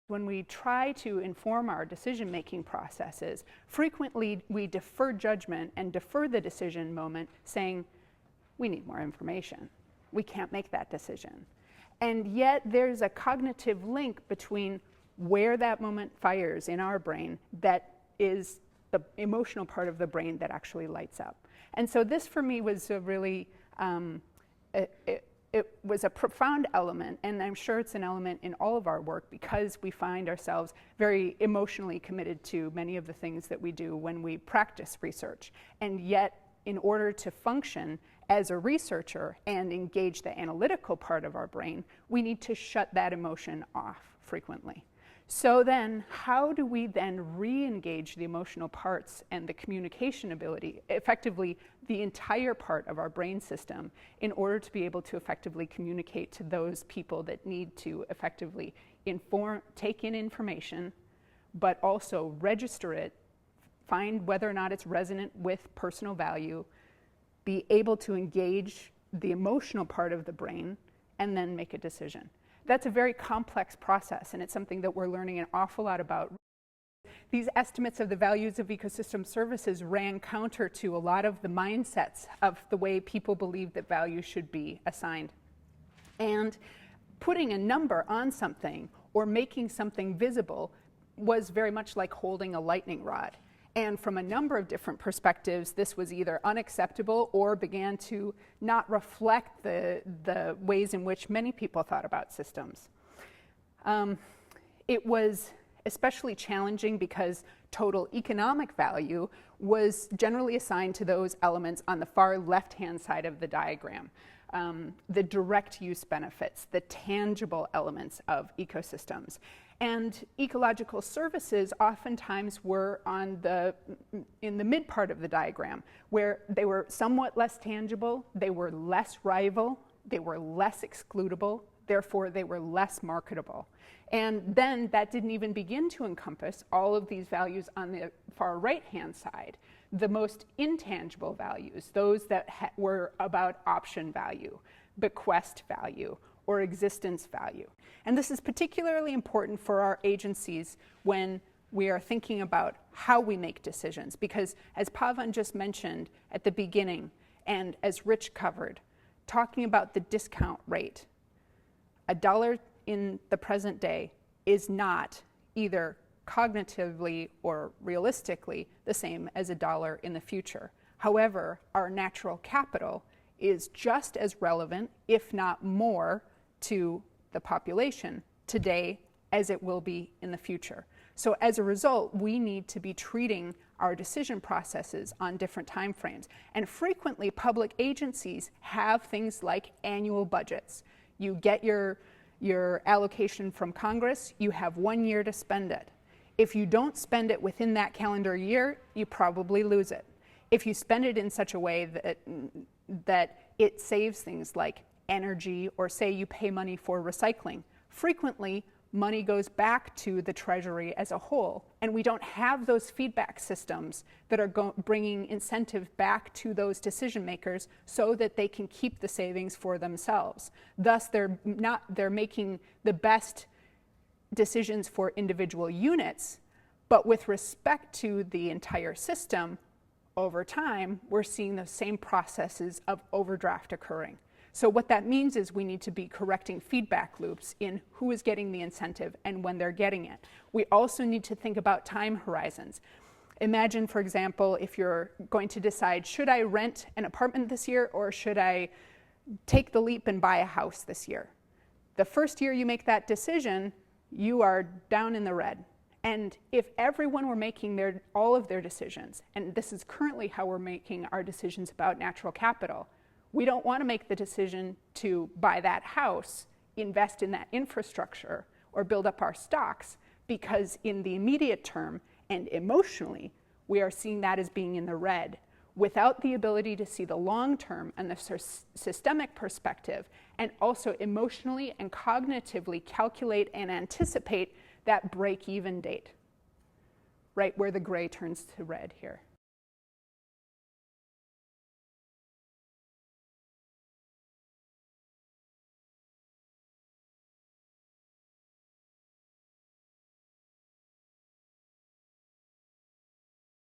When we try to inform our decision-making processes, frequently we defer judgment and defer the decision moment, saying, we need more information. We can't make that decision. And yet there's a cognitive link between where that moment fires in our brain that is the emotional part of the brain that actually lights up. And so this for me was a really, it was a profound element, and I'm sure it's an element in all of our work because we find ourselves very emotionally committed to many of the things that we do when we practice research. And yet, in order to function as a researcher and engage the analytical part of our brain, we need to shut that emotion off frequently. So then, how do we then re-engage the emotional parts and the communication ability, effectively the entire part of our brain system, in order to be able to effectively communicate to those people that need to effectively take in information, but also register it, find whether or not it's resonant with personal value, be able to engage the emotional part of the brain, and then make a decision. That's a very complex process, and it's something that we're learning an awful lot about. These estimates of the values of ecosystem services ran counter to a lot of the mindsets of the way people believe that values should be assigned. And putting a number on something or making something visible was very much like holding a lightning rod. And from a number of different perspectives, this was either unacceptable or began to not reflect the ways in which many people thought about systems. It was especially challenging because total economic value was generally assigned to those elements on the far left-hand side of the diagram. The direct use benefits, the tangible elements of ecosystems. And ecological services oftentimes were in the mid part of the diagram, where they were somewhat less tangible, they were less rival, they were less excludable, therefore they were less marketable. And then that didn't even begin to encompass all of these values on the far right-hand side, the most intangible values, those that were about option value, bequest value, or existence value. And this is particularly important for our agencies when we are thinking about how we make decisions, because as Pavan just mentioned at the beginning, and as Rich covered, talking about the discount rate, $1 in the present day is not either cognitively or realistically the same as $1 in the future. However, our natural capital is just as relevant, if not more, to the population today as it will be in the future. So as a result, we need to be treating our decision processes on different time frames. And frequently, public agencies have things like annual budgets. You get your allocation from Congress, you have 1 year to spend it. If you don't spend it within that calendar year, you probably lose it. If you spend it in such a way that it saves things like energy, or say you pay money for recycling, frequently money goes back to the Treasury as a whole, and we don't have those feedback systems that are bringing incentive back to those decision makers so that they can keep the savings for themselves. Thus, they're making the best decisions for individual units, but with respect to the entire system, over time, we're seeing the same processes of overdraft occurring. So what that means is we need to be correcting feedback loops in who is getting the incentive and when they're getting it. We also need to think about time horizons. Imagine, for example, if you're going to decide, should I rent an apartment this year or should I take the leap and buy a house this year? The first year you make that decision, you are down in the red. And if everyone were making all of their decisions, and this is currently how we're making our decisions about natural capital, we don't want to make the decision to buy that house, invest in that infrastructure, or build up our stocks, because in the immediate term and emotionally, we are seeing that as being in the red, without the ability to see the long term and the systemic perspective, and also emotionally and cognitively calculate and anticipate that break-even date, right where the gray turns to red here.